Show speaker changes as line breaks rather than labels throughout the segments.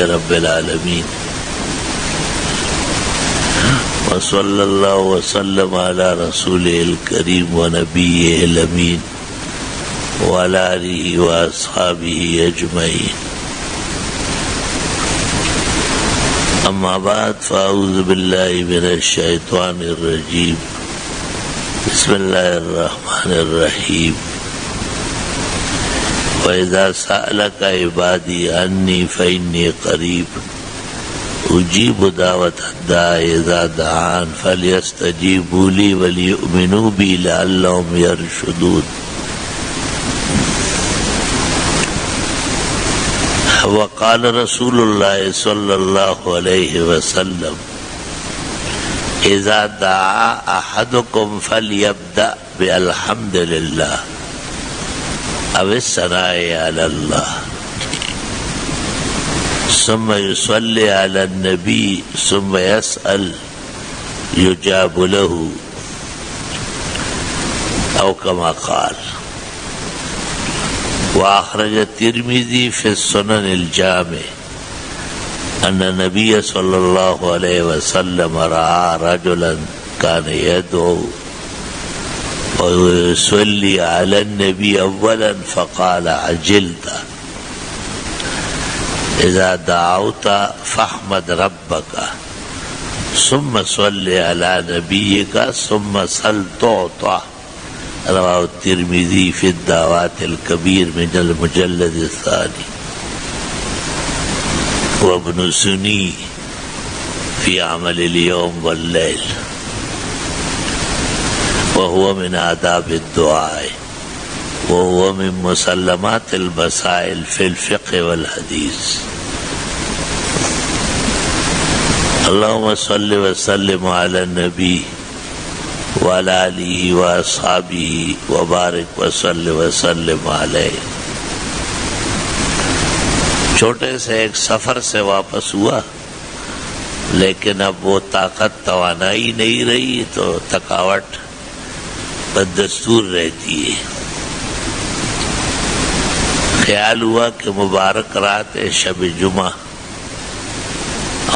رب العالمین. وصلی اللہ وسلم علی رسولہ الکریم ونبیہ الامین وعلی آلہ واصحابہ اجمعین. اما بعد فاعوذ باللہ من الشیطان الرجیم. بسم اللہ الرحمن الرحیم. وَإِذَا سَأَلَكَ عِبَادِي عَنِّي فَإِنِّي قَرِيبٌ أُجِيبُ دَعْوَةَ الدَّاعِ إِذَا دَعَانِ فَلْيَسْتَجِيبُوا لِي وَلْيُؤْمِنُوا بِي لَعَلَّهُمْ يَرْشُدُونَ. وقال رسول اللہ صلی اللہ علیہ وسلم اذا دعا احدکم فلیبدأ بالحمد للہ او الثناء علی اللہ ثم يصلي على النبي ثم يسأل يجاب له او كما قال. وأخرج الترمذي في السنن الجامع أن النبي صلى الله عليه وسلم رأى رجلا كان يدعو ويصلي على النبي أولا فقال عجلت إذا دعوت فاحمد ربك ثم صل على نبيك ثم سل تعطى. رواه الترمذي في الدعوات الكبير من المجلد الثاني وابن سني في عمل اليوم والليل. وهو من آداب الدعاء وهو من مسلمات المسائل في الفقه والحديث. اللهم صل وسلم على النبي وعلى آلہ واصحابہ وبارک وسلم علیہ. چھوٹے سے ایک سفر سے واپس ہوا لیکن اب وہ طاقت توانائی نہیں رہی تو تھکاوٹ بدستور رہتی ہے. خیال ہوا کہ مبارک رات ہے شب جمعہ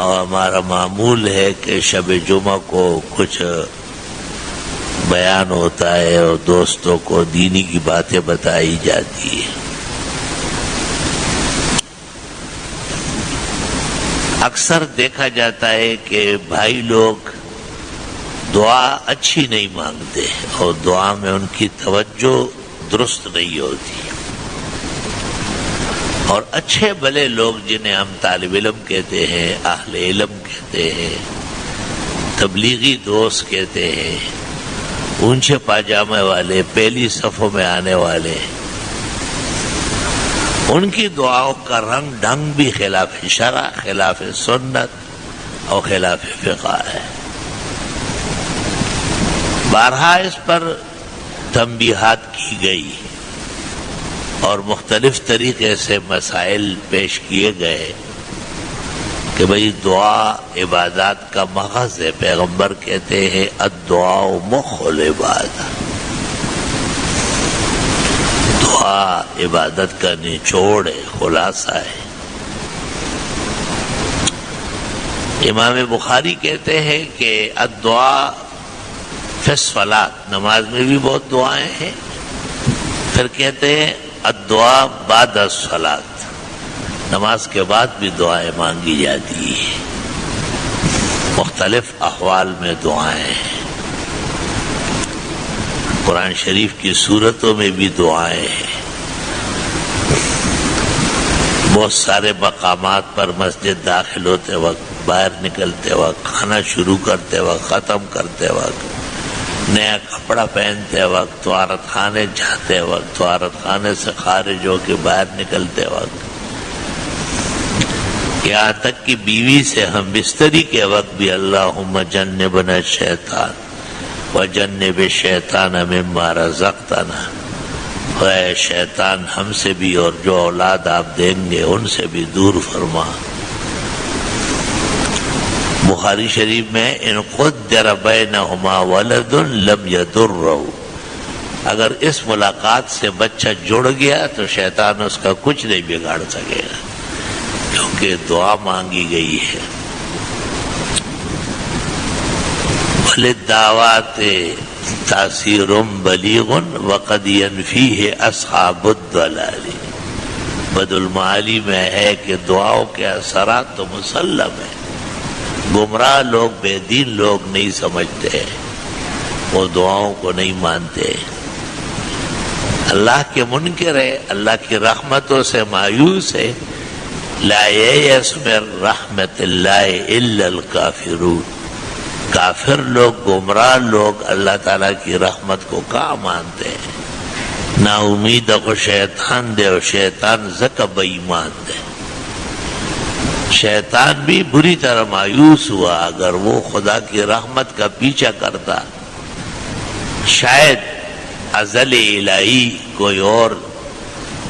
اور ہمارا معمول ہے کہ شب جمعہ کو کچھ بیان ہوتا ہے اور دوستوں کو دینی کی باتیں بتائی جاتی ہے. اکثر دیکھا جاتا ہے کہ بھائی لوگ دعا اچھی نہیں مانگتے اور دعا میں ان کی توجہ درست نہیں ہوتی. اور اچھے بھلے لوگ جنہیں ہم طالب علم کہتے ہیں، اہل علم کہتے ہیں، تبلیغی دوست کہتے ہیں، اونچے پاجامے والے، پہلی صفوں میں آنے والے، ان کی دعاؤں کا رنگ ڈھنگ بھی خلاف شرع، خلاف سنت اور خلاف فقہ ہے. بارہا اس پر تنبیہات کی گئی اور مختلف طریقے سے مسائل پیش کیے گئے کہ بھئی دعا عبادات کا مغز ہے. پیغمبر کہتے ہیں الدعاء مخ العبادہ، دعا عبادت کا نچوڑ ہے، خلاصہ ہے. امام بخاری کہتے ہیں کہ الدعاء فی الصلاۃ، نماز میں بھی بہت دعائیں ہیں. پھر کہتے ہیں الدعاء بعد الصلاۃ، نماز کے بعد بھی دعائیں مانگی جاتی ہیں. مختلف احوال میں دعائیں ہیں. قرآن شریف کی صورتوں میں بھی دعائیں ہیں. بہت سارے مقامات پر مسجد داخل ہوتے وقت، باہر نکلتے وقت، کھانا شروع کرتے وقت، ختم کرتے وقت، نیا کپڑا پہنتے وقت، طہارت خانے جاتے وقت، طہارت خانے سے خارج ہو کے باہر نکلتے وقت، یہاں تک کہ بیوی سے ہم بستری کے وقت بھی اللہم جنبنا الشیطان وجنب الشیطان مما رزقتنا، اے شیطان ہم سے بھی اور جو اولاد آپ دیں گے ان سے بھی دور فرما. بخاری شریف میں ان قدر بینہما ولد لم یضرہ، اگر اس ملاقات سے بچہ جڑ گیا تو شیطان اس کا کچھ نہیں بگاڑ سکے گا، کیونکہ کہ دعا مانگی گئی ہے. للدعوات تاثیر بلیغ وقد ينفیہ اصحاب الضلال. بد المعالی میں ہے کہ دعاؤں کے اثرات تو مسلم ہیں. گمراہ لوگ، بے دین لوگ نہیں سمجھتے، وہ دعاؤں کو نہیں مانتے. اللہ کے منکر ہے، اللہ کی رحمتوں سے مایوس ہے. لا ییأس من رحمت اللہ الا الکافرون. کافر لوگ، گمراہ لوگ اللہ تعالیٰ کی رحمت کو کہاں مانتے ہیں؟ نا امید کو شیطان دے، اور شیطان زکا بے ایمان دے. شیطان بھی بری طرح مایوس ہوا. اگر وہ خدا کی رحمت کا پیچھا کرتا، شاید ازل الہی کوئی اور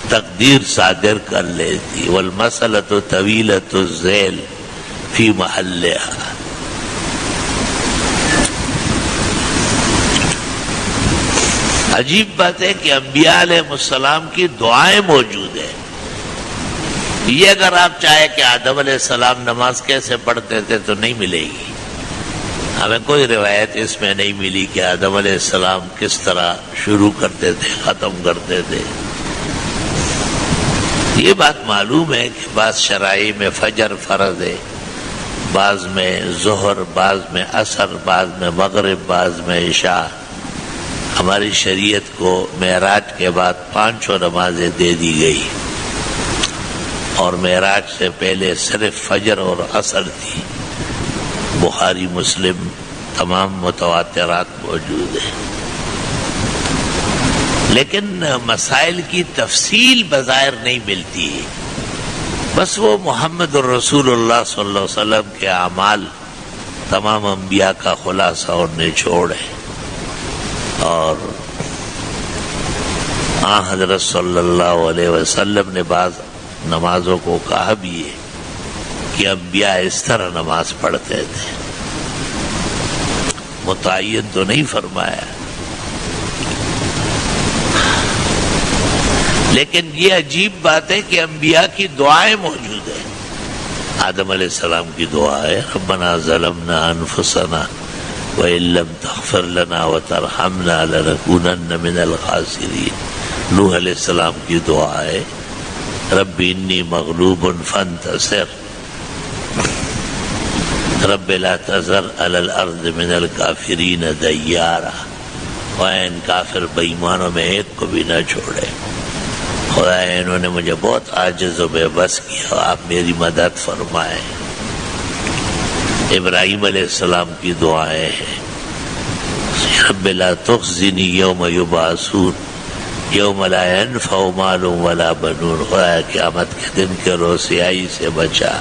تقدیر صادر کر لیتی. والمسألة طویلۃ الذیل فی محلها. عجیب بات ہے کہ انبیاء علیہ السلام کی دعائیں موجود ہیں. یہ اگر آپ چاہیں کہ آدم علیہ السلام نماز کیسے پڑھتے تھے تو نہیں ملے گی. ہمیں کوئی روایت اس میں نہیں ملی کہ آدم علیہ السلام کس طرح شروع کرتے تھے، ختم کرتے تھے. یہ بات معلوم ہے کہ بعض شرائع میں فجر فرض ہے، بعض میں ظہر، بعض میں عصر، بعض میں مغرب، بعض میں عشاء. ہماری شریعت کو معراج کے بعد 5 نمازیں دے دی گئی، اور معراج سے پہلے صرف فجر اور عصر تھی. بخاری مسلم تمام متواترات موجود ہیں. لیکن مسائل کی تفصیل بظاہر نہیں ملتی ہے. بس وہ محمد الرسول اللہ صلی اللہ علیہ وسلم کے اعمال تمام انبیاء کا خلاصہ اور نچوڑ ہے. اور حضرت صلی اللہ علیہ وسلم نے بعض نمازوں کو کہا بھی ہے کہ انبیاء اس طرح نماز پڑھتے تھے. متعین تو نہیں فرمایا، لیکن یہ عجیب بات ہے کہ انبیاء کی دعائیں موجود ہیں. آدم علیہ السلام کی دعا ہے ربنا ظلمنا انفسنا وَإِن لَّمْ تَغْفِرْ لَنَا وَتَرْحَمْنَا لَنَكُونَنَّ مِنَ الْخَاسِرِينَ. نوح علیہ السلام کی دعا ہے رب انی مغلوب فانتصر رب لا تذر علی الارض من الکافرین دیارا. ان کافر بے ایمانوں میں ایک کو بھی نہ چھوڑے. خدا انہوں نے مجھے بہت عاجز و بے بس کیا، آپ میری مدد فرمائیں. ابراہیم علیہ السلام کی دعائیں ہیں رب لا تخزنی یوم یبعثون یوم لا ينفع مال ولا بنون. خدا قیامت کے دن کے رسوائی سے بچا.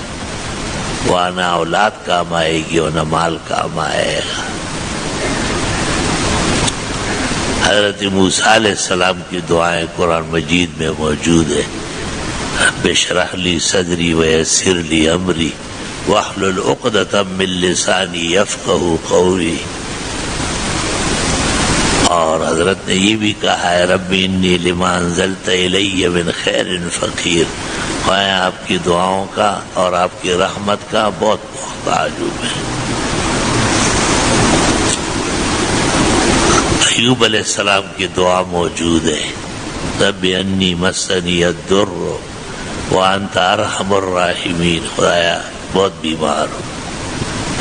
وہاں نہ اولاد کام آئے گی اور نہ مال کام آئے گا. حضرت موسیٰ علیہ السلام کی دعائیں قرآن مجید میں موجود ہیں رب اشرح لی صدری ویسر لی امری واحلل عقدۃ من لسانی یفقہوا قولی. اور حضرت نے یہ بھی کہا ہے رب انی لما انزلت الی من خیر فقیر. میں آپ کی دعاؤں کا اور آپ کی رحمت کا بہت محتاج ہوں. میں ایوب علیہ السلام کی دعا موجود ہے رب انی مسنی الضر وانت ارحم الراحمین. خدایا بہت بیمار ہوں،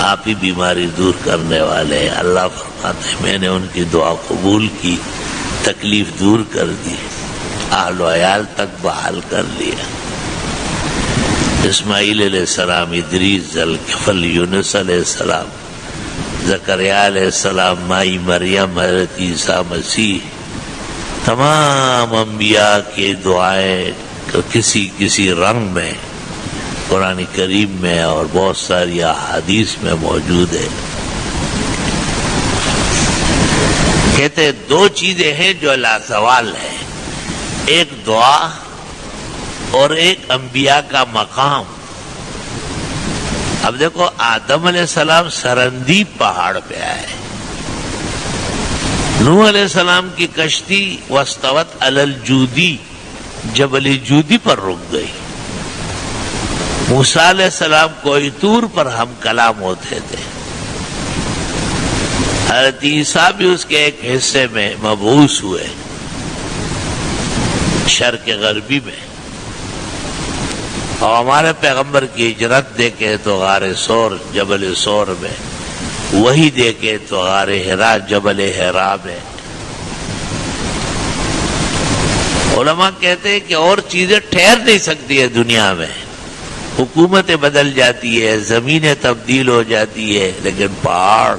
آپ ہی بیماری دور کرنے والے ہیں. اللہ فرماتے ہیں میں نے ان کی دعا قبول کی، تکلیف دور کر دی، اہل و عیال تک بحال کر لیا. اسماعیل علیہ السلام، ادریس، ذوالکفل، یونس علیہ السلام، زکریا علیہ السلام، مائی مریم، حضرت عیسیٰ مسیح، تمام انبیاء کی دعائیں کسی رنگ میں قرآن کریم میں اور بہت ساری احادیث میں موجود ہے. کہتے ہیں دو چیزیں ہیں جو لازوال ہیں، ایک دعا اور ایک انبیاء کا مقام. اب دیکھو آدم علیہ السلام سرندیب پہاڑ پہ آئے، نوح علیہ السلام کی کشتی واستوت علی الجودی، جبل جودی پر رک گئی. موسیٰ علیہ السلام کوئی طور پر ہم کلام ہوتے تھے، حضرت عیسیٰ بھی اس کے ایک حصے میں مبعوث ہوئے شرق غربی میں، اور ہمارے پیغمبر کی ہجرت دیکھے تو غار سور جبل سور میں، وہی دیکھے تو غار حرا جبل حرا میں۔ علماء کہتے ہیں کہ اور چیزیں ٹھہر نہیں سکتی ہے دنیا میں، حکومتیں بدل جاتی ہے، زمینیں تبدیل ہو جاتی ہے، لیکن پہاڑ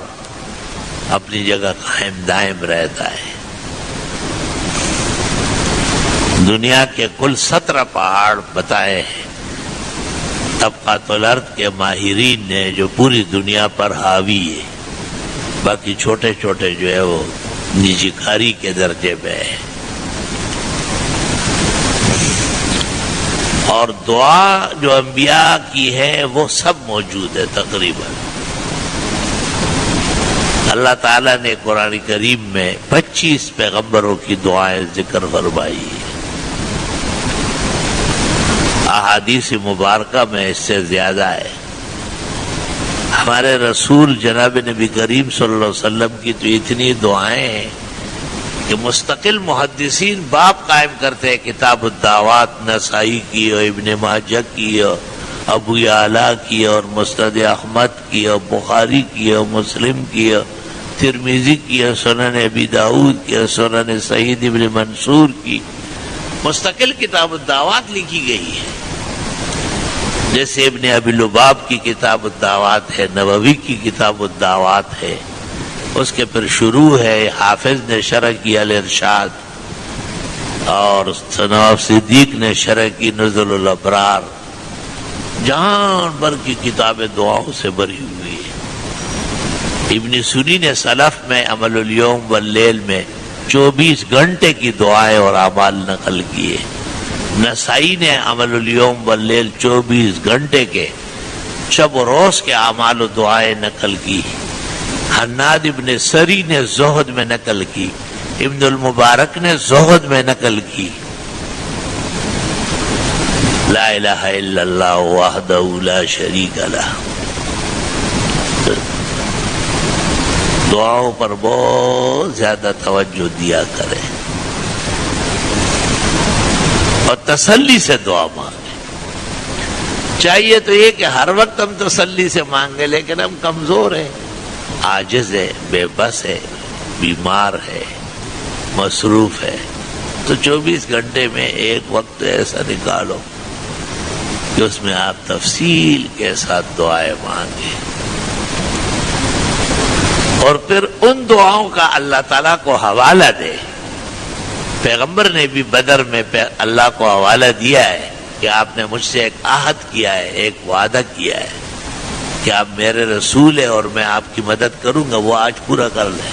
اپنی جگہ قائم دائم رہتا ہے۔ دنیا کے کل 17 پہاڑ بتائے ہیں طبقات الارض کے ماہرین نے، جو پوری دنیا پر حاوی ہے، باقی چھوٹے چھوٹے جو ہے وہ نجی کاری کے درجے میں ہے۔ اور دعا جو انبیاء کی ہے وہ سب موجود ہے تقریباً۔ اللہ تعالیٰ نے قرآن کریم میں 25 پیغمبروں کی دعائیں ذکر فرمائی ہیں، احادیث مبارکہ میں اس سے زیادہ ہے۔ ہمارے رسول جناب نبی کریم صلی اللہ علیہ وسلم کی تو اتنی دعائیں ہیں کہ مستقل محدثین باب قائم کرتے ہیں، کتاب الدعوات نسائی کی اور ابن ماجہ کی اور ابو یعلا کی اور مسند احمد کی اور بخاری کی اور مسلم کی اور ترمذی کی اور سنن ابی داؤد کی اور سنن سعید ابن منصور کی، مستقل کتاب الدعوات لکھی گئی ہے۔ جیسے ابن ابی لباب کی کتاب الدعوات ہے، نووی کی کتاب الدعوات ہے، اس کے پھر شروع ہے حافظ نے شرح کی الارشاد، اور نواب صدیق نے شرح کی نزل الابرار، جہان بھر کی کتابیں دعاؤں سے بھری ہوئی ہے۔ ابن سنی نے سلف میں عمل الیوم واللیل میں 24 گھنٹے کی دعائیں اور اعمال نقل کیے۔ نسائی نے عمل الیوم واللیل 24 گھنٹے کے شب و روز کے اعمال و دعائیں نقل کی۔ حناد ابن سری نے زہد میں نقل کی، ابن المبارک نے زہد میں نقل کی۔ لا الہ الا اللہ وحدہ لا شریک لہ۔ دعاؤں پر بہت زیادہ توجہ دیا کریں اور تسلی سے دعا مانگیں۔ چاہیے تو یہ کہ ہر وقت ہم تسلی سے مانگیں، لیکن ہم کمزور ہیں، عاجز ہے، بے بس ہے، بیمار ہے، مصروف ہے، تو 24 گھنٹے میں ایک وقت ایسا نکالو کہ اس میں آپ تفصیل کے ساتھ دعائیں مانگیں، اور پھر ان دعاؤں کا اللہ تعالیٰ کو حوالہ دے۔ پیغمبر نے بھی بدر میں اللہ کو حوالہ دیا ہے کہ آپ نے مجھ سے ایک عہد کیا ہے، ایک وعدہ کیا ہے کہ آپ میرے رسول ہیں اور میں آپ کی مدد کروں گا، وہ آج پورا کر لیں۔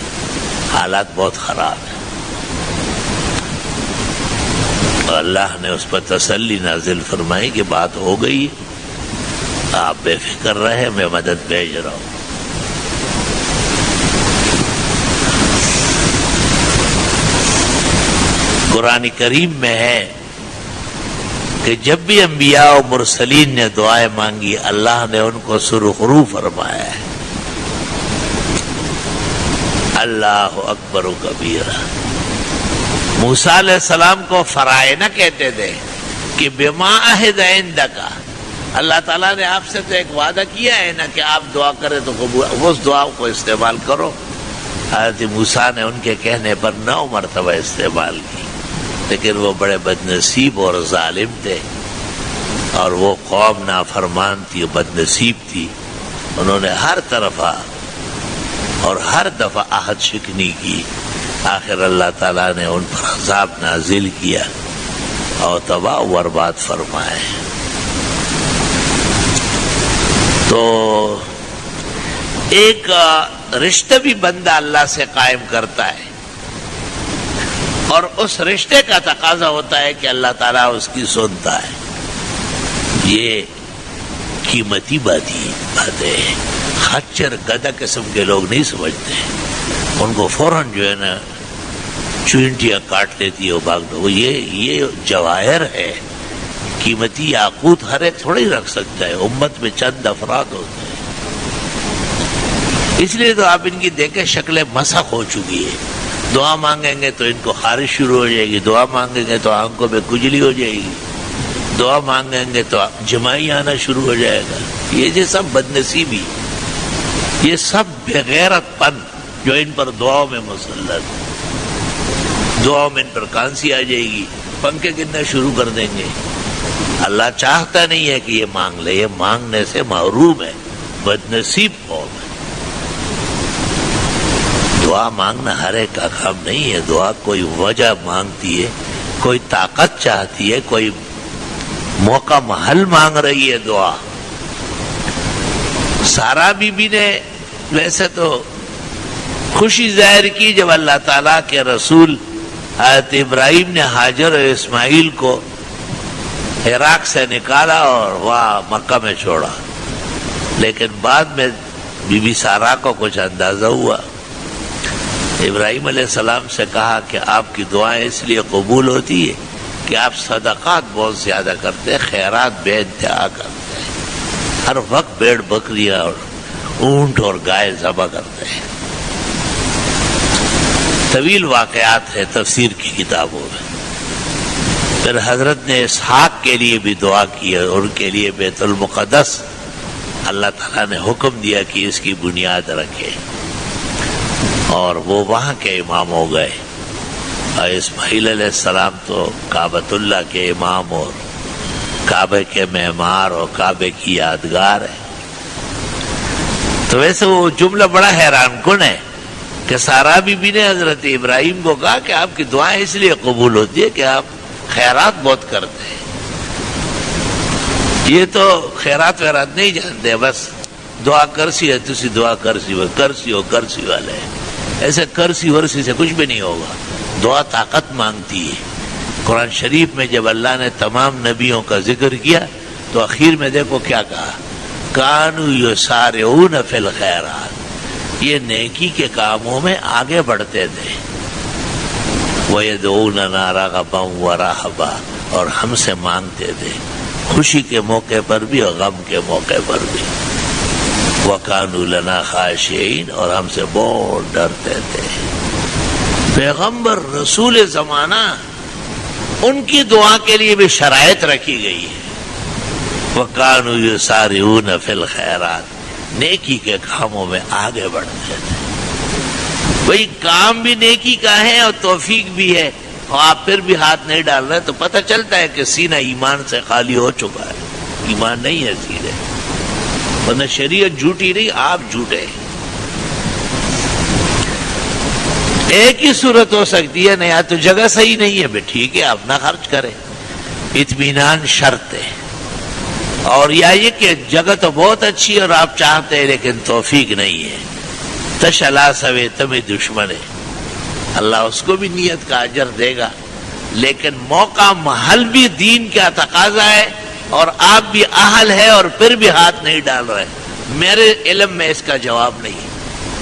حالات بہت خراب ہیں، اور اللہ نے اس پر تسلی نازل فرمائی کہ بات ہو گئی، آپ بے فکر رہے، میں مدد بھیج رہا ہوں۔ قرآن کریم میں ہے کہ جب بھی انبیاء و مرسلین نے دعائیں مانگی، اللہ نے ان کو سرخرو فرمایا ہے۔ اللہ اکبر و کبیرہ۔ موسیٰ علیہ السلام کو فرائنہ کہتے تھے کہ بما عہد عندک، اللہ تعالیٰ نے آپ سے تو ایک وعدہ کیا ہے نا کہ آپ دعا کریں تو قبول، اس دعا کو استعمال کرو۔ حضرت موسیٰ نے ان کے کہنے پر 9 مرتبہ استعمال کی، لیکن وہ بڑے بدنصیب اور ظالم تھے، اور وہ قوم نافرمان تھی، بد نصیب تھی، انہوں نے ہر طرف اور ہر دفعہ عہد شکنی کی۔ آخر اللہ تعالیٰ نے ان پر عذاب نازل کیا اور تباہ و برباد فرمائے۔ تو ایک رشتہ بھی بندہ اللہ سے قائم کرتا ہے، اور اس رشتے کا تقاضا ہوتا ہے کہ اللہ تعالیٰ اس کی سنتا ہے۔ یہ قیمتی باتیں ہیں، خچر گدھا قسم کے لوگ نہیں سمجھتے، ان کو فوراً جو ہے نا چونٹیاں کاٹ لیتی ہے وہ بھاگ دو۔ یہ جواہر ہے قیمتی یاقوت ہر ایک تھوڑا ہی رکھ سکتا ہے، امت میں چند افراد ہوتے ہیں، اس لیے تو آپ ان کی دیکھیں شکلیں مسخ ہو چکی ہے. دعا مانگیں گے تو ان کو خارش شروع ہو جائے گی، دعا مانگیں گے تو آنکھوں میں کھجلی ہو جائے گی، دعا مانگیں گے تو جمائی آنا شروع ہو جائے گا. یہ سب بدنصیبی، یہ سب بغیرت پن جو ان پر دعاؤں میں مسلط، دعاؤں میں ان پر کانسی آ جائے گی، پنکھے گرنا شروع کر دیں گے. اللہ چاہتا نہیں ہے کہ یہ مانگ لے، یہ مانگنے سے محروم ہے، بدنصیب قوم ہے. دعا مانگنا ہر ایک کا کام نہیں ہے. دعا کوئی وجہ مانگتی ہے، کوئی طاقت چاہتی ہے، کوئی موقع محل مانگ رہی ہے دعا. سارا بی بی نے ویسے تو خوشی ظاہر کی جب اللہ تعالیٰ کے رسول حضرت ابراہیم نے حاجر اور اسماعیل کو عراق سے نکالا اور وہاں مکہ میں چھوڑا، لیکن بعد میں بی بی سارا کو کچھ اندازہ ہوا. ابراہیم علیہ السلام سے کہا کہ آپ کی دعائیں اس لیے قبول ہوتی ہے کہ آپ صدقات بہت زیادہ کرتے ہیں، خیرات بے انتہا کرتے ہیں، ہر وقت بھیڑ بکریاں اور اونٹ اور گائے ذبح کرتے ہیں. طویل واقعات ہے تفسیر کی کتابوں میں. پھر حضرت نے اسحاق کے لیے بھی دعا کی اور ان کے لیے بیت المقدس اللہ تعالیٰ نے حکم دیا کہ اس کی بنیاد رکھے، اور وہ وہاں کے امام ہو گئے. اور اسماعیل علیہ السلام تو کعبۃ اللہ کے امام اور کعبے کے معمار اور کعبے کی یادگار ہے. تو ویسے وہ جملہ بڑا حیران کن ہے کہ سارا بی بی نے حضرت ابراہیم کو کہا کہ آپ کی دعائیں اس لیے قبول ہوتی ہے کہ آپ خیرات بہت کرتے ہیں. یہ تو خیرات ویرات نہیں جانتے، بس دعا کرسی ہے، تسی دعا کرسی والے ہیں. ایسے کرسی ورسی سے کچھ بھی نہیں ہوگا. دعا طاقت مانگتی ہے. قرآن شریف میں جب اللہ نے تمام نبیوں کا ذکر کیا تو اخیر میں دیکھو کیا کہا، کانوا یسارعون فی الخیرات، یہ نیکی کے کاموں میں آگے بڑھتے تھے. وَيَدْعُونَنَا رَغَبًا وَرَهَبًا، اور ہم سے مانگتے تھے خوشی کے موقع پر بھی اور غم کے موقع پر بھی. وَكَانُوا لَنَا خَاشِعِينَ، اور ہم سے بہت ڈرتے تھے. پیغمبر رسول زمانہ، ان کی دعا کے لیے بھی شرائط رکھی گئی ہے. وَكَانُوا يُسَارِعُونَ فِي الْخَيْرَاتِ، نیکی کے کاموں میں آگے بڑھتے تھے. بھئی کام بھی نیکی کا ہے اور توفیق بھی ہے، اور آپ پھر بھی ہاتھ نہیں ڈال رہے تو پتہ چلتا ہے کہ سینہ ایمان سے خالی ہو چکا ہے. ایمان نہیں ہے سینے، ورنہ شریعت جھوٹی نہیں، آپ جھوٹے. ایک ہی صورت ہو سکتی ہے نا، یا تو جگہ صحیح نہیں ہے، بھئی ٹھیک ہے آپ نہ خرچ کریں، اطمینان شرط ہے، اور یا یہ کہ جگہ تو بہت اچھی ہے اور آپ چاہتے ہیں لیکن توفیق نہیں ہے. تشلا سوے تمہیں دشمن ہے، اللہ اس کو بھی نیت کا اجر دے گا، لیکن موقع محل بھی دین کا تقاضا ہے اور آپ بھی اہل ہے اور پھر بھی ہاتھ نہیں ڈال رہے. میرے علم میں اس کا جواب نہیں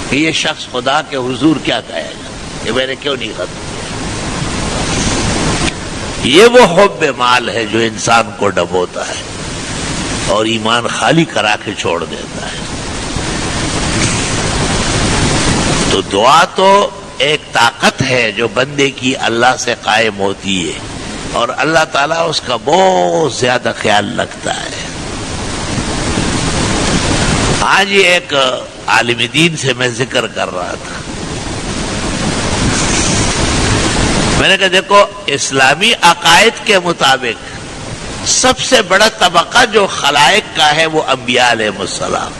کہ یہ شخص خدا کے حضور کیا کہے گا کہ میں نے کیوں نہیں ختم کیا. یہ وہ حب مال ہے جو انسان کو ڈبوتا ہے اور ایمان خالی کرا کے چھوڑ دیتا ہے. تو دعا تو ایک طاقت ہے جو بندے کی اللہ سے قائم ہوتی ہے اور اللہ تعالیٰ اس کا بہت زیادہ خیال رکھتا ہے. آج یہ ایک عالم دین سے میں ذکر کر رہا تھا، میں نے کہا دیکھو اسلامی عقائد کے مطابق سب سے بڑا طبقہ جو خلائق کا ہے وہ انبیاء علیہ السلام.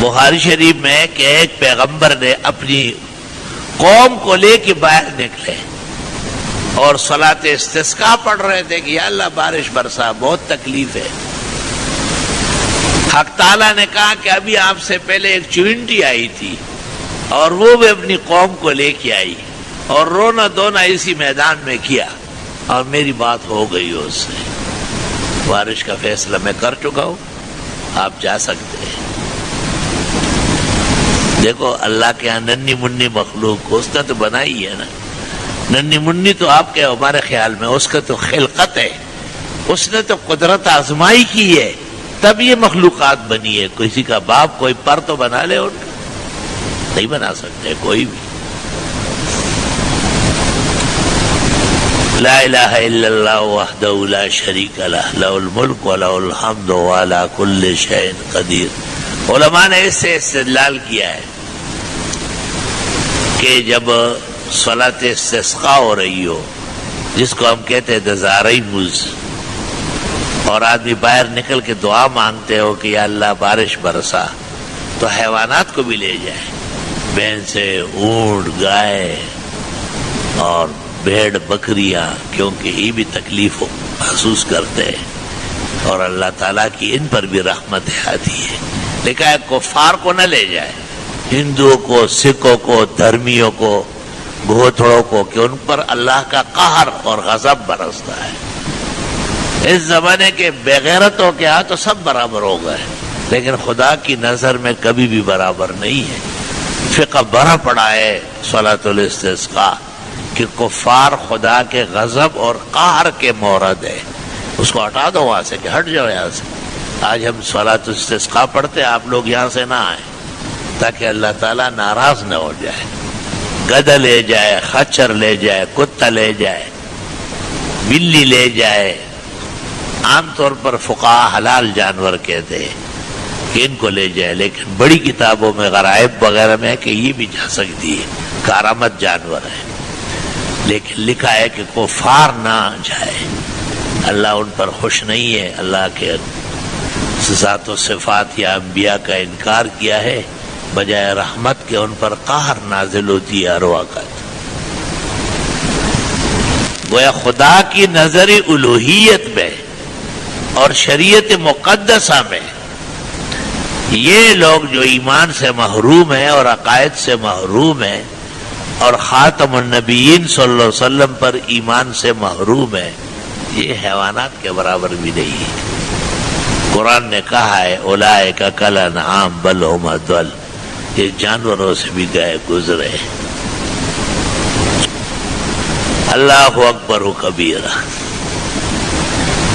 بخاری شریف میں کہ ایک پیغمبر نے اپنی قوم کو لے کے باہر نکلے اور صلاۃ استسقاء پڑھ رہے تھے کہ یا اللہ بارش برسا، بہت تکلیف ہے. حق تعالیٰ نے کہا کہ ابھی آپ سے پہلے ایک چونٹی آئی تھی اور وہ بھی اپنی قوم کو لے کے آئی اور رونا دھونا اسی میدان میں کیا اور میری بات ہو گئی اس سے. بارش کا فیصلہ میں کر چکا ہوں، آپ جا سکتے ہیں. دیکھو اللہ کے یہاں ننھی منی مخلوق کو اس نے تو بنائی ہے نا، ننھی منی تو آپ کے ہمارے خیال میں اس کا تو خلقت ہے، اس نے تو قدرت آزمائی کی ہے، تب یہ مخلوقات بنی ہے۔ کسی کا باپ کوئی پر تو بنا لے، ان کا نہیں بنا سکتے کوئی بھی۔ لا الہ الا اللہ وحدہ لا شریک لہ لہ الملک ولہ الحمد وعلی کل شیء قدیر۔ علماء نے اس سے استدلال کیا ہے کہ جب صلاۃ استسقاء ہو رہی ہو، جس کو ہم کہتے ہیں دزارئی مز، اور آدمی باہر نکل کے دعا مانگتے ہو کہ یا اللہ بارش برسا، تو حیوانات کو بھی لے جائے، بھینسیں، اونٹ، گائے اور بھیڑ بکریاں، کیونکہ یہ بھی تکلیف محسوس کرتے ہیں اور اللہ تعالیٰ کی ان پر بھی رحمت آتی ہے۔ لیکن کفار کو نہ لے جائے، ہندوؤں کو، سکھوں کو، دھرمیوں کو، گوتھڑوں کو، کہ ان پر اللہ کا قہر اور غضب برستا ہے۔ اس زمانے کے بغیرتوں کے ہاں تو سب برابر ہو گئے، لیکن خدا کی نظر میں کبھی بھی برابر نہیں ہے۔ فقہ بڑا پڑا ہے صلاۃ الاستسقاء کہ کفار خدا کے غضب اور قہر کے مورد ہے، اس کو ہٹا دو وہاں سے، کہ ہٹ جاؤ یہاں سے۔ آج ہم صلاۃ الاستسقاء پڑھتے، آپ لوگ یہاں سے نہ آئیں تاکہ اللہ تعالیٰ ناراض نہ ہو جائے۔ گدھا لے جائے، خچر لے جائے، کتا لے جائے، بلی لے جائے، عام طور پر فقہاء حلال جانور کہتے ہیں کہ ان کو لے جائے، لیکن بڑی کتابوں میں غرائب وغیرہ میں ہے کہ یہ بھی جا سکتی ہے، کارآمد جانور ہے، لیکن لکھا ہے کہ کفار نہ جائے۔ اللہ ان پر خوش نہیں ہے، اللہ کے ذات و صفات یا انبیاء کا انکار کیا ہے، بجائے رحمت کے ان پر قہر نازل ہوتی ہے ہر وقت۔ گویا خدا کی نظر الوہیت میں اور شریعت مقدسہ میں یہ لوگ جو ایمان سے محروم ہیں اور عقائد سے محروم ہیں اور خاتم النبیین صلی اللہ علیہ وسلم پر ایمان سے محروم ہیں، یہ حیوانات کے برابر بھی نہیں ہے۔ قرآن نے کہا ہے اولئک کالانعام بل ھم اضل، یہ جانوروں سے بھی گئے گزرے۔ اللہ اکبر و کبیرہ۔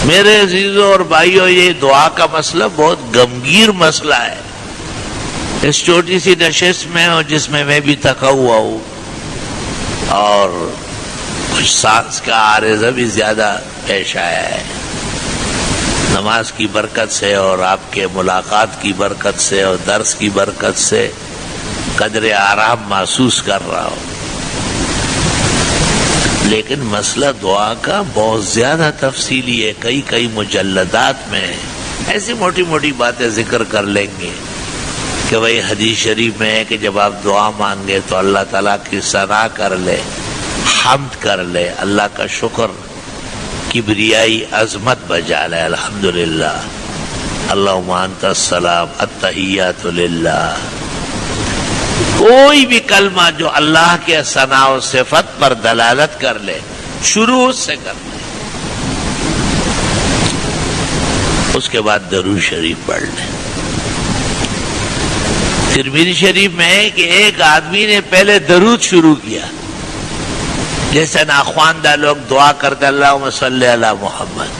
میرے عزیزوں اور بھائیوں، یہ دعا کا مسئلہ بہت غمگیر مسئلہ ہے۔ اس چھوٹی سی نشست میں اور جس میں میں بھی تھکا ہوا ہوں، اور کچھ سانس کا عارضہ بھی زیادہ پیش آیا ہے، نماز کی برکت سے اور آپ کے ملاقات کی برکت سے اور درس کی برکت سے قدر آرام محسوس کر رہا ہوں، لیکن مسئلہ دعا کا بہت زیادہ تفصیلی ہے، کئی مجلدات میں ہے۔ ایسی موٹی موٹی باتیں ذکر کر لیں گے کہ بھئی حدیث شریف میں ہے کہ جب آپ دعا مانگے تو اللہ تعالیٰ کی ثنا کر لے، حمد کر لے، اللہ کا شکر، کبریائی عظمت بجا لے، الحمدللہ، اللہم انت السلام التحیات للہ۔ کوئی بھی کلمہ جو اللہ کے ثنا و صفت پر دلالت کر لے، شروع اس سے کر لے، اس کے بعد درود شریف پڑھ لے۔ ترمذی شریف میں ہے کہ ایک آدمی نے پہلے درود شروع کیا، جیسے ناخواندہ لوگ دعا کرتے اللہم صلی علی محمد،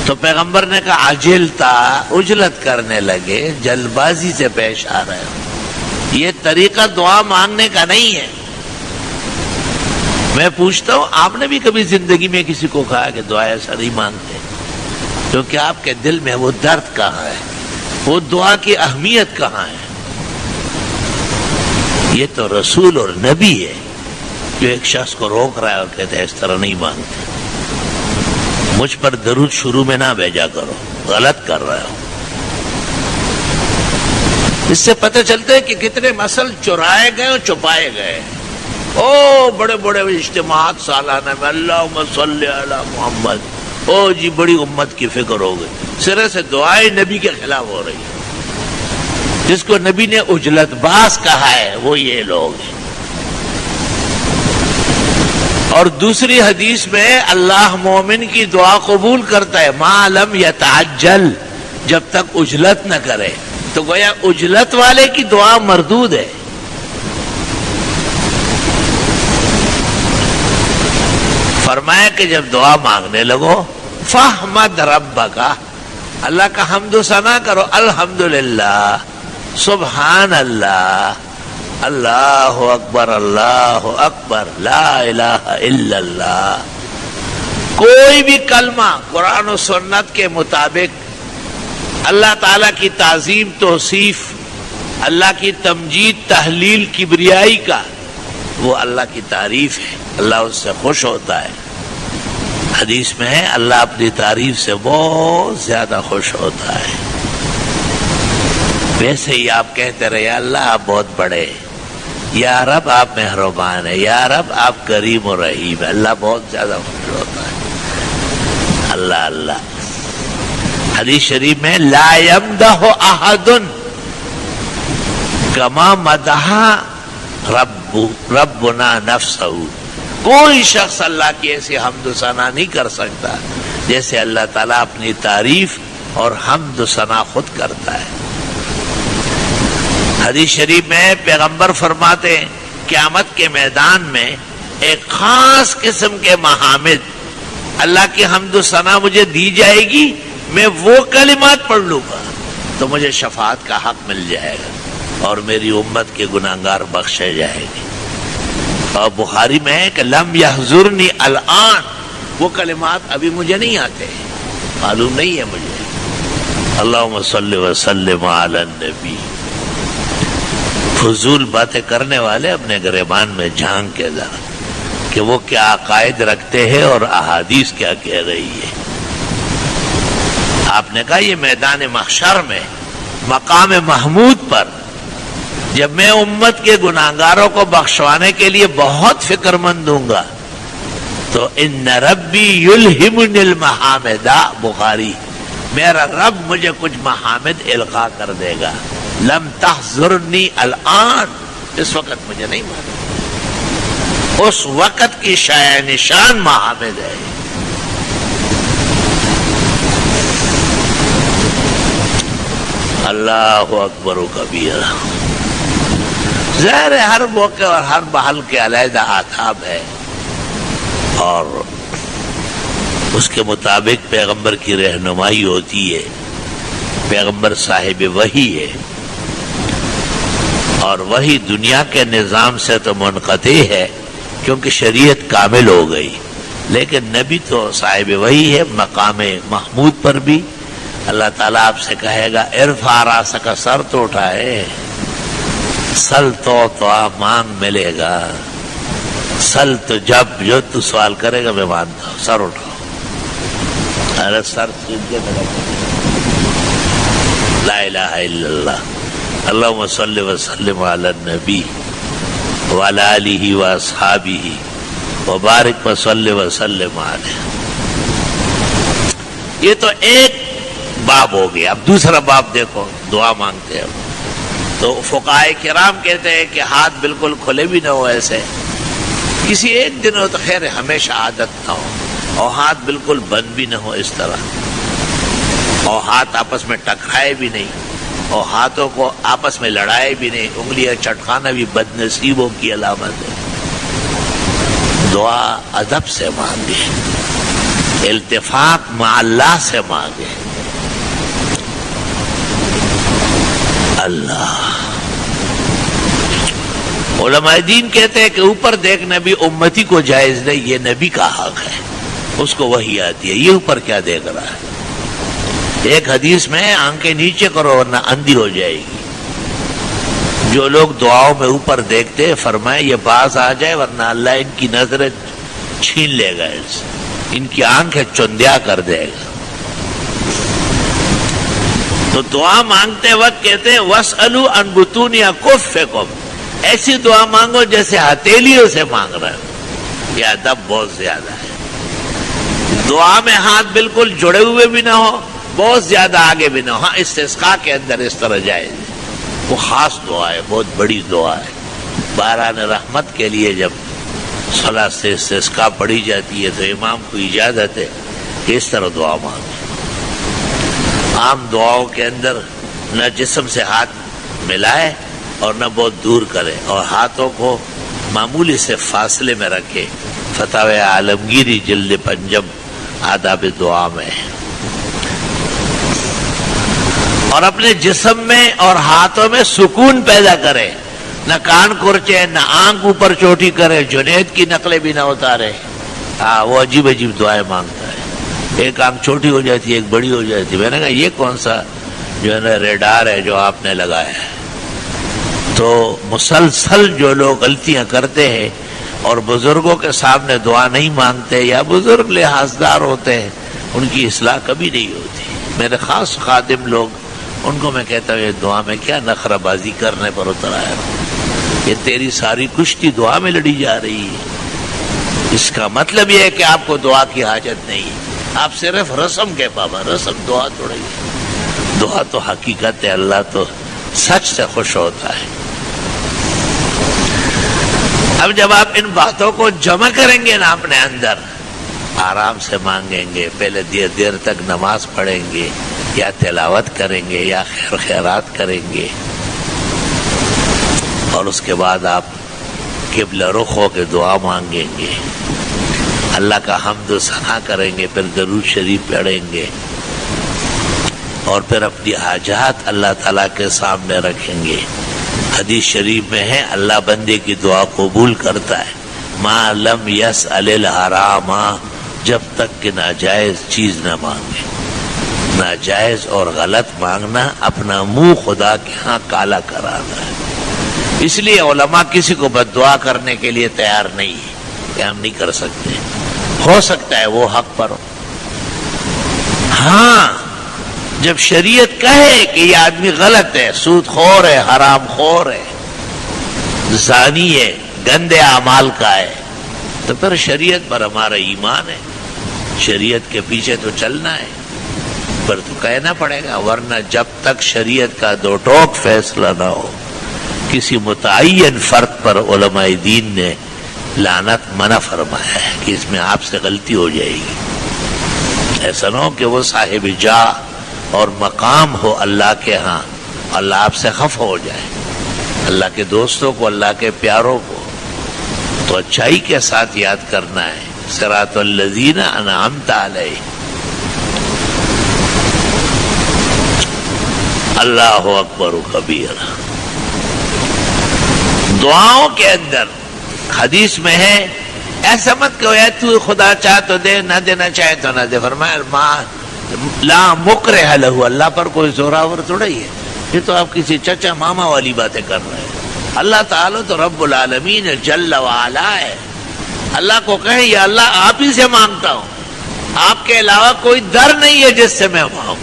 تو پیغمبر نے کہا عجلتا، عجلت کرنے لگے، جلد بازی سے پیش آ رہے ہو، یہ طریقہ دعا مانگنے کا نہیں ہے۔ میں پوچھتا ہوں، آپ نے بھی کبھی زندگی میں کسی کو کہا کہ دعا ایسا نہیں مانگتے؟ کیونکہ آپ کے دل میں وہ درد کہاں ہے، وہ دعا کی اہمیت کہاں ہے؟ یہ تو رسول اور نبی ہے جو ایک شخص کو روک رہا ہے اور کہتے ہیں اس طرح نہیں مانگتے، مجھ پر درود شروع میں نہ بھیجا کرو، غلط کر رہے ہو۔ اس سے پتہ چلتا ہے کہ کتنے مسل چرائے گئے اور چھپائے گئے۔ او بڑے بڑے اجتماعات سالانہ میں اللہم صلی علی محمد، او جی بڑی امت کی فکر ہو گئی، سرے سے دعائیں نبی کے خلاف ہو رہی ہے۔ جس کو نبی نے عجلت باز کہا ہے وہ یہ لوگ ہیں۔ اور دوسری حدیث میں اللہ مومن کی دعا قبول کرتا ہے ما لم یتعجل، جب تک عجلت نہ کرے، تو گویا عجلت والے کی دعا مردود ہے۔ فرمایا کہ جب دعا مانگنے لگو فاحمد ربک، اللہ کا حمد و ثنا کرو، الحمدللہ، سبحان اللہ، اللہ اکبر، اللہ اکبر، لا الہ الا اللہ۔ کوئی بھی کلمہ قرآن و سنت کے مطابق اللہ تعالیٰ کی تعظیم، توصیف، اللہ کی تمجید، تحلیل، کبریائی کا، وہ اللہ کی تعریف ہے، اللہ اس سے خوش ہوتا ہے۔ حدیث میں ہے اللہ اپنی تعریف سے بہت زیادہ خوش ہوتا ہے۔ ویسے ہی آپ کہتے رہے یا اللہ آپ بہت بڑے، یا رب آپ مہربان ہے، یا رب آپ کریم و رحیم ہے، اللہ بہت زیادہ خوش ہوتا ہے۔ اللہ اللہ۔ حدیث شریف میں لا یمدح احد کما مدح ربنا نفسہ، کوئی شخص اللہ کی ایسی حمد و ثنا نہیں کر سکتا جیسے اللہ تعالیٰ اپنی تعریف اور حمد و ثنا خود کرتا ہے۔ حدیث شریف میں پیغمبر فرماتے ہیں قیامت کے میدان میں ایک خاص قسم کے محامد، اللہ کی حمد و ثنا مجھے دی جائے گی، میں وہ کلمات پڑھ لوں گا تو مجھے شفاعت کا حق مل جائے گا اور میری امت کے گناہگار بخشے جائے گی۔ اور بخاری میں ہے کہ لم یحضرنی الآن، وہ کلمات ابھی مجھے نہیں آتے، معلوم نہیں ہے مجھے۔ اللہم صلی وسلم علی النبی۔ فضول باتیں کرنے والے اپنے گریبان میں جھانک کے ذرا کہ وہ کیا عقائد رکھتے ہیں اور احادیث کیا کہہ رہی ہے۔ آپ نے کہا یہ میدان محشر میں مقام محمود پر جب میں امت کے گناہگاروں کو بخشوانے کے لیے بہت فکر مند ہوں گا تو ان ربی یلہمنی المحامد، بخاری، میرا رب مجھے کچھ محامد القاء کر دے گا۔ لم تحضرنی الآن، اس وقت مجھے نہیں معلوم، اس وقت کی شایع نشان محامد ہے۔ اللہ اکبر و کبیرہ۔ ظاہر ہے ہر موقع اور ہر محل کے علیحدہ آداب ہے اور اس کے مطابق پیغمبر کی رہنمائی ہوتی ہے۔ پیغمبر صاحب وحی ہے اور وحی دنیا کے نظام سے تو منقطع ہے کیونکہ شریعت کامل ہو گئی، لیکن نبی تو صاحب وحی ہے۔ مقام محمود پر بھی اللہ تعالیٰ آپ سے کہے گا ارفع راسک، سر تو اٹھائے، سل تو مانگ ملے گا، سل تو جب جو تو سوال کرے گا میں مانتا ہوں، سر اٹھاؤ، ارے سر چھین کے میرا لا الہ الا اللہ۔ اللہم صلی وسلم علی النبی وعلی آلہ واصحابہ وبارک وصلی وسلم علیہ۔ یہ تو ایک باب ہو گیا۔ اب دوسرا باب دیکھو، دعا مانگتے ہیں تو فقہائے کرام کہتے ہیں کہ ہاتھ بالکل کھلے بھی نہ ہو، ایسے کسی ایک دن ہو تو خیر ہے، ہمیشہ عادت نہ ہو، اور ہاتھ بالکل بند بھی نہ ہو اس طرح، اور ہاتھ آپس میں ٹکرائے بھی نہیں، اور ہاتھوں کو آپس میں لڑائے بھی نہیں، انگلیاں چٹکانا بھی بد نصیبوں کی علامت ہے۔ دعا ادب سے مانگے، التفاق مع اللہ سے مانگے۔ اللہ، علماء دین کہتے ہیں کہ اوپر دیکھنا بھی امتی کو جائز نہیں، یہ نبی کا حق ہے، اس کو وحی آتی ہے، یہ اوپر کیا دیکھ رہا ہے۔ ایک حدیث میں آنکھیں نیچے کرو ورنہ اندھی ہو جائے گی۔ جو لوگ دعاؤں میں اوپر دیکھتے فرمائے یہ باز آ جائے ورنہ اللہ ان کی نظریں چھین لے گا، ان کی آنکھیں چندیا کر دے گا۔ تو دعا مانگتے وقت کہتے ہیں وَاسْأَلُوا عَنْ بُطُونِ أَكُفِّكُمْ، ایسی دعا مانگو جیسے ہتھیلیوں سے مانگ رہے ہو۔ یہ ادب بہت زیادہ ہے۔ دعا میں ہاتھ بالکل جڑے ہوئے بھی نہ ہو، بہت زیادہ آگے بھی نہ ہو۔ ہاں استسقاء کے اندر اس طرح جائز ہے، وہ خاص دعا ہے، بہت بڑی دعا ہے۔ باران رحمت کے لیے جب صلاۃ سے استسقاء پڑھی جاتی ہے تو امام کو اجازت ہے کہ اس طرح دعا مانگے۔ عام دعاؤں کے اندر نہ جسم سے ہاتھ ملائے اور نہ بہت دور کرے، اور ہاتھوں کو معمولی سے فاصلے میں رکھے فتاوی عالمگیری جلد 5 آداب دعا میں. اور اپنے جسم میں اور ہاتھوں میں سکون پیدا کرے، نہ کان کھرچے، نہ آنکھ اوپر چوٹی کرے، جنید کی نقلیں بھی نہ اتارے. وہ عجیب عجیب دعائیں مانگتا ہے، ایک آنکھ چھوٹی ہو جاتی ہے، ایک بڑی ہو جاتی ہے. میں نے کہا یہ کون سا جو ہے نا ریڈار ہے جو آپ نے لگایا ہے؟ تو مسلسل جو لوگ غلطیاں کرتے ہیں اور بزرگوں کے سامنے دعا نہیں مانگتے یا بزرگ لحاظدار ہوتے ہیں، ان کی اصلاح کبھی نہیں ہوتی. میرے خاص خادم لوگ، ان کو میں کہتا ہوں یہ دعا میں کیا نخرہ بازی کرنے پر اتر آیا، یہ تیری ساری کشتی دعا میں لڑی جا رہی ہے. اس کا مطلب یہ ہے کہ آپ کو دعا کی حاجت نہیں، آپ صرف رسم کے پابند. رسم دعا توڑی، دعا تو حقیقت ہے، اللہ تو سچ سے خوش ہوتا ہے. اب جب آپ ان باتوں کو جمع کریں گے نا اپنے اندر، آرام سے مانگیں گے، پہلے دیر تک نماز پڑھیں گے یا تلاوت کریں گے یا خیر خیرات کریں گے، اور اس کے بعد آپ قبلہ رخ ہو کے دعا مانگیں گے، اللہ کا حمد و ثنا کریں گے، پھر درود شریف پڑھیں گے، اور پھر اپنی حاجات اللہ تعالیٰ کے سامنے رکھیں گے. حدیث شریف میں ہے اللہ بندے کی دعا قبول کرتا ہے ما لم یسأل الحرام، جب تک کہ ناجائز چیز نہ مانگے. ناجائز اور غلط مانگنا اپنا منہ خدا کے ہاں کالا کرانا ہے. اس لیے علماء کسی کو بد دعا کرنے کے لیے تیار نہیں ہے کہ ہم نہیں کر سکتے. ہو سکتا ہے وہ حق پر ہو. ہاں جب شریعت کہے کہ یہ آدمی غلط ہے، سود خور ہے، حرام خور ہے، زانی ہے، گندے اعمال کا ہے، تو پھر شریعت پر ہمارا ایمان ہے، شریعت کے پیچھے تو چلنا ہے، پر تو کہنا پڑے گا. ورنہ جب تک شریعت کا دو ٹوک فیصلہ نہ ہو کسی متعین فرد پر، علماء دین نے لعنت منع فرمایا ہے کہ اس میں آپ سے غلطی ہو جائے گی. ایسا نہ ہو کہ وہ صاحب جاہ اور مقام ہو اللہ کے ہاں، اللہ آپ سے خفا ہو جائے. اللہ کے دوستوں کو، اللہ کے پیاروں کو تو اچھائی کے ساتھ یاد کرنا ہے. صراط الذین انعمت علیہم. اللہ اکبر و کبیر. دعاؤں کے اندر حدیث میں ہے ایسا مت کہ تو خدا چاہ تو دے، نہ دینا چاہے تو نہ دے. فرمایا لا مکرہ لہ، اللہ پر کوئی زوراور تھوڑا ہی ہے. یہ تو آپ کسی چچا ماما والی باتیں کر رہے ہیں. اللہ تعالیٰ تو رب العالمین جل وعلا ہے. اللہ کو کہیں یا اللہ آپ ہی سے مانگتا ہوں، آپ کے علاوہ کوئی در نہیں ہے جس سے میں مانگوں،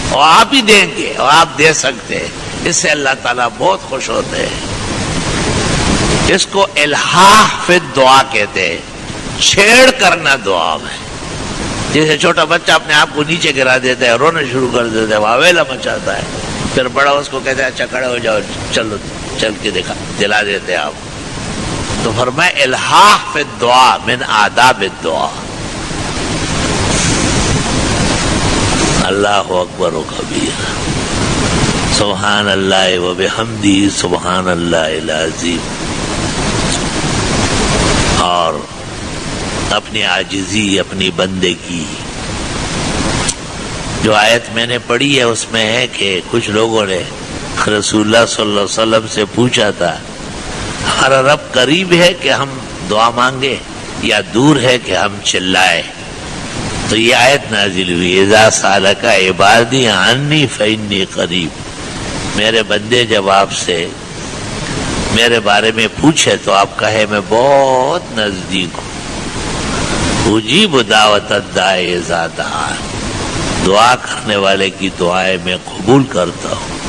اور آپ ہی دیں گے اور آپ دے سکتے ہیں. اس سے اللہ تعالیٰ بہت خوش ہوتے ہیں. اس کو الحاح فی دعا کہتے ہیں، چھیڑ کرنا دعا میں. جیسے چھوٹا بچہ اپنے آپ کو نیچے گرا دیتا ہے، رونا شروع کر دیتا ہے، واویلا مچاتا ہے، پھر بڑا اس کو کہتا ہے اچھا کھڑے ہو جاؤ، چلو چل کے دلا دیتے آپ. تو فرمائے الحاح فی الدعا من آداب الدعا. اللہ اکبر و کبیر. سبحان اللہ و بحمدہ سبحان اللہ العظیم. اور اپنی عاجزی، اپنی بندگی. جو آیت میں نے پڑھی ہے اس میں ہے کہ کچھ لوگوں نے رسول اللہ صلی اللہ علیہ وسلم سے پوچھا تھا ہمارا رب قریب ہے کہ ہم دعا مانگے یا دور ہے کہ ہم چلائے؟ تو یہ آیت نازل ہوئی اذا سالک عبادی عنی فانی قریب. میرے بندے جب آپ سے میرے بارے میں پوچھے تو آپ کہے میں بہت نزدیک ہوں. اجیب دعوت الداعی اذا دعان، دعا کرنے والے کی دعائیں میں قبول کرتا ہوں.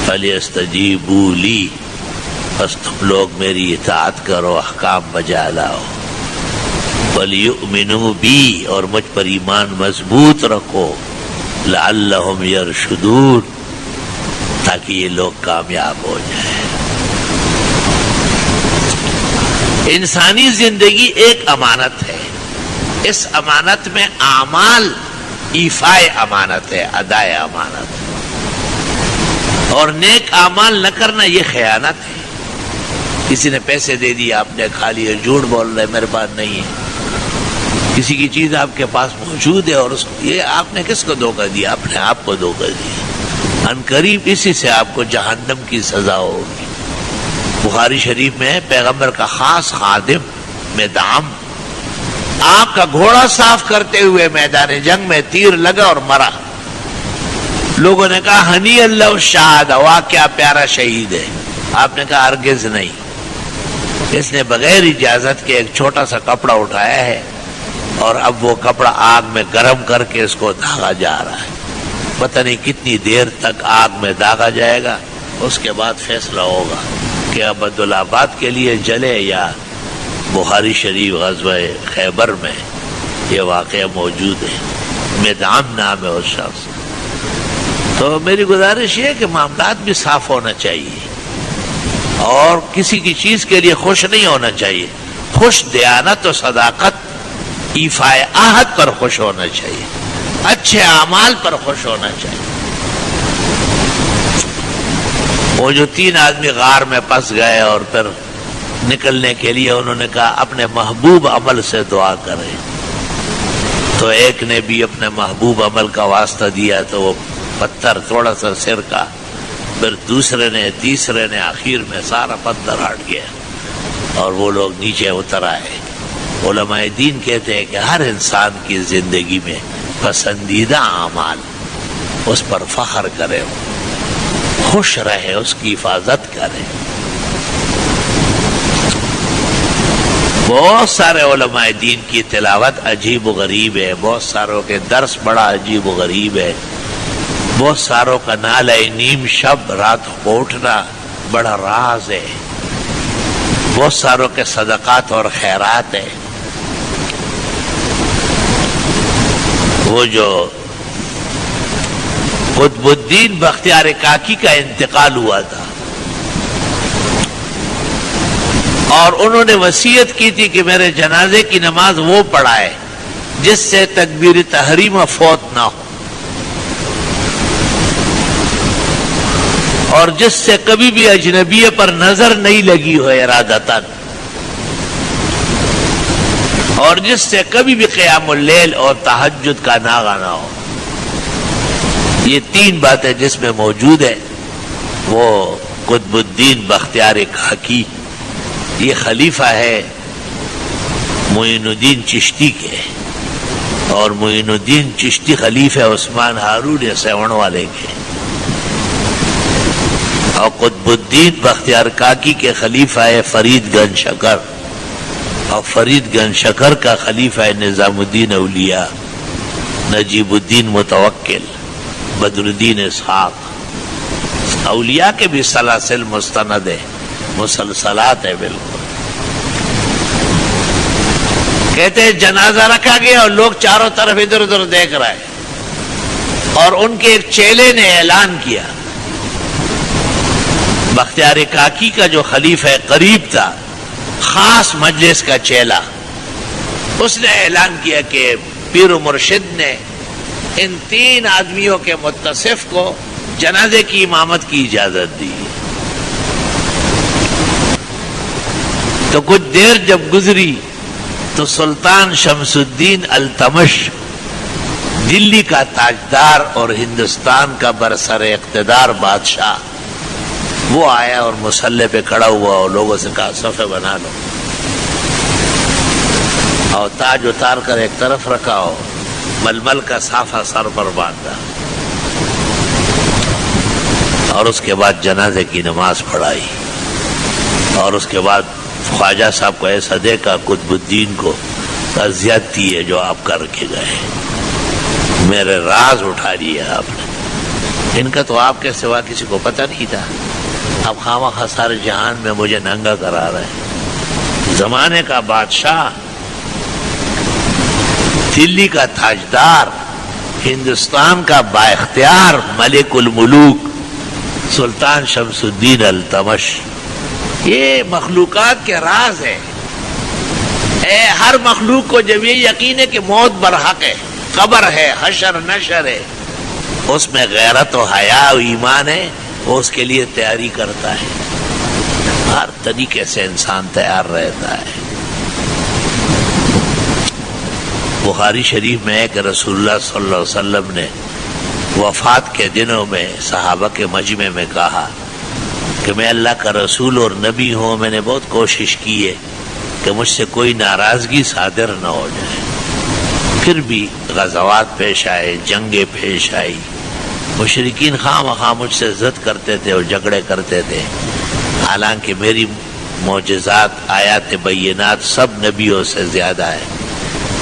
فلیستجیبوا لی، بس تم لوگ میری اطاعت کرو، احکام بجا لاؤ. ولیؤمنوا بی، اور مجھ پر ایمان مضبوط رکھو. لعلہم یرشدون، تاکہ یہ لوگ کامیاب ہو جائیں. انسانی زندگی ایک امانت ہے. اس امانت میں اعمال ایفائے امانت ہے، ادائے امانت ہے، اور نیک اعمال نہ کرنا یہ خیانت ہے. کسی نے پیسے دے دیے آپ نے کھا لیے، جھوٹ بول رہے میرے پاس نہیں ہے، کسی کی چیز آپ کے پاس موجود ہے اور یہ آپ نے کس کو دھوکہ دیا؟ اپنے آپ کو دھوکہ دیا۔ عنقریب اسی سے آپ کو جہنم کی سزا ہوگی۔ بخاری شریف میں ہے پیغمبر کا خاص خادم مدعم آپ کا گھوڑا صاف کرتے ہوئے میدان جنگ میں تیر لگا اور مرا۔ لوگوں نے کہا ہنی اللہ شہاد، واہ کیا پیارا شہید ہے۔ آپ نے کہا ہرگز نہیں، اس نے بغیر اجازت کے ایک چھوٹا سا کپڑا اٹھایا ہے اور اب وہ کپڑا آگ میں گرم کر کے اس کو داغا جا رہا ہے۔ پتہ نہیں کتنی دیر تک آگ میں داغا جائے گا، اس کے بعد فیصلہ ہوگا کہ اب عبدالآباد کے لیے جلے یا بخاری شریف غزوہ خیبر میں یہ واقعہ موجود ہے۔ مدعم نام ہے اس شخص۔ تو میری گزارش یہ ہے کہ معاملات بھی صاف ہونا چاہیے اور کسی کی چیز کے لیے خوش نہیں ہونا چاہیے۔ خوش دیانت و صداقت ایفائے عہد پر خوش ہونا چاہیے، اچھے اعمال پر خوش ہونا چاہیے۔ وہ جو 3 آدمی غار میں پھنس گئے اور پھر نکلنے کے لیے انہوں نے کہا اپنے محبوب عمل سے دعا کریں، تو ایک نے بھی اپنے محبوب عمل کا واسطہ دیا تو وہ پتھر تھوڑا سا سر کا، پھر دوسرے نے، تیسرے نے، آخر میں سارا پتھر ہٹ گیا اور وہ لوگ نیچے اتر آئے۔ علماء دین کہتے ہیں کہ ہر انسان کی زندگی میں پسندیدہ اعمال اس پر فخر کرے، خوش رہے، اس کی حفاظت کرے۔ بہت سارے علماء دین کی تلاوت عجیب و غریب ہے، بہت ساروں کے درس بڑا عجیب و غریب ہے، بہت ساروں کا نالہ نیم شب رات کو اٹھنا بڑا راز ہے، بہت ساروں کے صدقات اور خیرات ہے۔ وہ جو قطب الدین بختیار کاکی کا انتقال ہوا تھا اور انہوں نے وصیت کی تھی کہ میرے جنازے کی نماز وہ پڑھائے جس سے تکبیر تحریم فوت نہ ہو اور جس سے کبھی بھی اجنبی پر نظر نہیں لگی ہو ارادتاً، اور جس سے کبھی بھی قیام اللیل اور تہجد کا ناغہ نہ ہو۔ یہ 3 باتیں جس میں موجود ہے وہ قطب الدین بختیار کاکی، یہ خلیفہ ہے معین الدین چشتی کے، اور معین الدین چشتی خلیفہ عثمان ہارون سیون والے کے، اور قطب الدین بختیار کاکی کے خلیفہ ہے فرید گنج شکر، اور فرید گنج شکر کا خلیفہ ہے نظام الدین اولیاء، نجیب الدین متوکل، بدر الدین اسحاق۔ اولیاء کے بھی سلاسل مستند ہے، مسلسلات ہے بالکل۔ کہتے ہیں جنازہ رکھا گیا اور لوگ چاروں طرف ادھر ادھر دیکھ رہے اور ان کے ایک چیلے نے اعلان کیا، بختیار کاکی کا جو خلیفہ قریب تھا، خاص مجلس کا چیلا، اس نے اعلان کیا کہ پیر و مرشد نے ان 3 آدمیوں کے متصف کو جنازے کی امامت کی اجازت دی۔ تو کچھ دیر جب گزری تو سلطان شمس الدین التمش، دلی کا تاجدار اور ہندوستان کا برسر اقتدار بادشاہ، وہ آیا اور مصلی پہ کھڑا ہوا اور لوگوں سے کہا صفے بنا لو اور تاج اتار کر ایک طرف رکھا ہو، ململ کا صافہ سر پر باندھا، اور اس کے بعد جنازے کی نماز پڑھائی، اور اس کے بعد خواجہ صاحب کو ایسا دیکھا قطب الدین کو، زیادتی ہے جو آپ کر کے گئے، میرے راز اٹھا لیا آپ نے، ان کا تو آپ کے سوا کسی کو پتہ نہیں تھا، اب خواہ سارے جہان میں مجھے ننگا کرا رہے ہیں۔ زمانے کا بادشاہ، دلی کا تاجدار، ہندوستان کا با اختیار ملک الملوک سلطان شمس الدین التمش، یہ مخلوقات کے راز ہے۔ ہر مخلوق کو جب یہ یقین ہے کہ موت برحق ہے، قبر ہے، حشر نشر ہے، اس میں غیرت و حیا و ایمان ہے، وہ اس کے لیے تیاری کرتا ہے۔ ہر طریقے سے انسان تیار رہتا ہے۔ بخاری شریف میں ہے کہ رسول اللہ صلی اللہ علیہ وسلم نے وفات کے دنوں میں صحابہ کے مجمع میں کہا کہ میں اللہ کا رسول اور نبی ہوں، میں نے بہت کوشش کی ہے کہ مجھ سے کوئی ناراضگی صادر نہ ہو جائے، پھر بھی غزوات پیش آئے، جنگیں پیش آئی، مشرکین خواہ مخواہ مجھ سے ضد کرتے تھے اور جھگڑے کرتے تھے، حالانکہ میری معجزات آیات بینات سب نبیوں سے زیادہ ہے،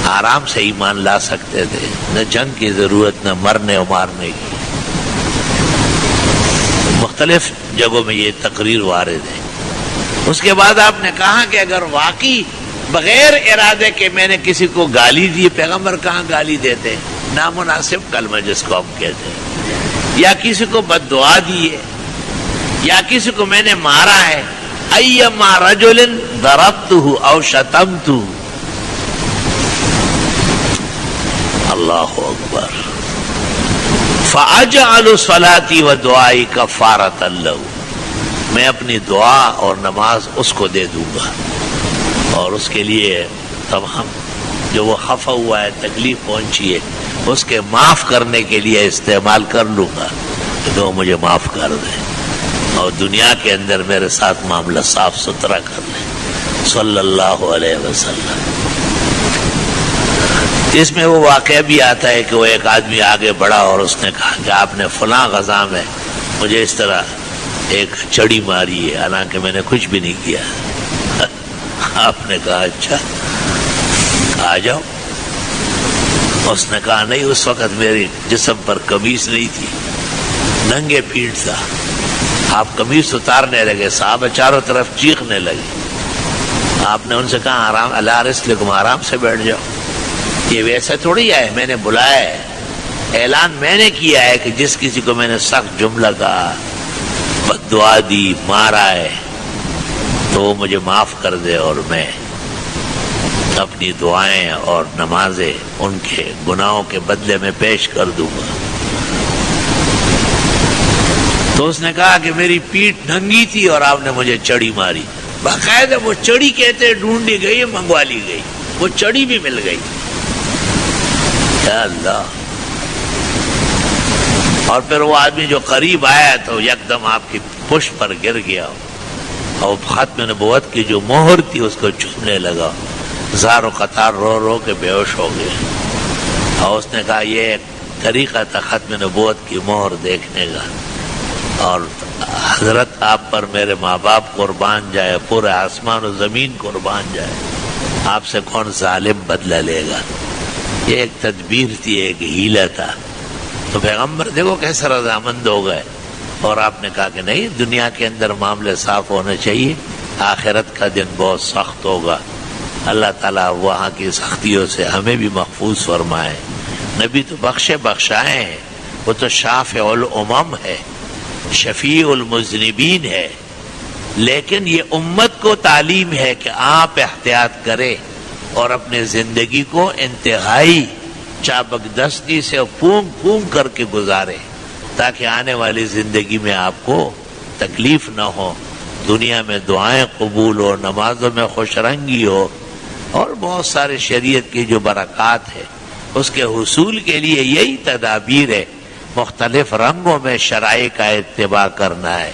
آرام سے ایمان لا سکتے تھے، نہ جنگ کی ضرورت، نہ مرنے و مارنے کی۔ مختلف جگہوں میں یہ تقریر وارد ہے۔ اس کے بعد آپ نے کہا کہ اگر واقعی بغیر ارادے کے میں نے کسی کو گالی دی، پیغمبر کہاں گالی دیتے، نامناسب کلمہ جس کو ہم کہتے ہیں، یا کسی کو بد دعا دی ہے، یا کسی کو میں نے مارا ہے، ایما رجل ضربتہ او شتمتہ، اللہ اکبر، فاجعل صلاتي ودعائي کفارۃ لہ، میں اپنی دعا اور نماز اس کو دے دوں گا اور اس کے لیے تمام جو وہ خفا ہوا ہے، تکلیف پہنچی ہے، اس کے معاف کرنے کے لیے استعمال کر لوں گا کہ وہ مجھے معاف کر دے اور دنیا کے اندر میرے ساتھ معاملہ صاف ستھرا کر لے، صلی اللہ علیہ وسلم۔ اس میں وہ واقعہ بھی آتا ہے کہ وہ ایک آدمی آگے بڑھا اور اس نے کہا کہ آپ نے فلاں غزہ میں مجھے اس طرح ایک چڑی ماری ہے، حالانکہ میں نے کچھ بھی نہیں کیا۔ آپ نے کہا اچھا آ جاؤ۔ اس نے کہا نہیں، اس وقت میری جسم پر قمیص نہیں تھی، ننگے پیٹ تھا۔ آپ قمیص اتارنے لگے، صحابہ چاروں طرف چیخنے لگے۔ آپ نے ان سے کہا آرام، اللہ رسلکم، آرام سے بیٹھ جاؤ، یہ ویسے تھوڑی ہے، میں نے بلایا ہے، اعلان میں نے کیا ہے کہ جس کسی کو میں نے سخت جملہ کہا، بد دعا دی، مارا ہے، تو وہ مجھے معاف کر دے اور میں اپنی دعائیں اور نمازیں ان کے گناہوں کے بدلے میں پیش کر دوں گا۔ تو اس نے کہا کہ میری پیٹھ ننگی تھی اور آپ نے مجھے چڑی ماری۔ باقاعدہ وہ چڑی کہتے ڈھونڈی گئی، منگوا لی گئی، وہ چڑی بھی مل گئی۔ یا اللہ! اور پھر وہ آدمی جو قریب آیا تو یکدم آپ کی پشت پر گر گیا اور ختم نبوت کی جو مہر تھی اس کو چومنے لگا، زار و قطار رو رو کے بے ہوش ہو گئے۔ اور اس نے کہا یہ ایک طریقہ تھا ختم نبوت کی مہر دیکھنے کا، اور حضرت آپ پر میرے ماں باپ قربان جائے، پورے آسمان و زمین قربان جائے، آپ سے کون ظالم بدلہ لے گا۔ یہ ایک تدبیر تھی، ایک ہیلا تھا۔ تو پیغمبر دیکھو کیسے رضامند ہو گئے، اور آپ نے کہا کہ نہیں، دنیا کے اندر معاملے صاف ہونے چاہیے، آخرت کا دن بہت سخت ہوگا، اللہ تعالیٰ وہاں کی سختیوں سے ہمیں بھی محفوظ فرمائے۔ نبی تو بخشے بخشائے ہیں، وہ تو شافع الامم ہے، شفیع المذنبین ہے، لیکن یہ امت کو تعلیم ہے کہ آپ احتیاط کریں اور اپنے زندگی کو انتہائی چابکدستی سے پھونک پھونک کر کے گزارے، تاکہ آنے والی زندگی میں آپ کو تکلیف نہ ہو، دنیا میں دعائیں قبول ہو، نمازوں میں خوش رنگی ہو، اور بہت سارے شریعت کی جو برکات ہے اس کے حصول کے لیے یہی تدابیر ہے، مختلف رنگوں میں شرائع کا اتباع کرنا ہے۔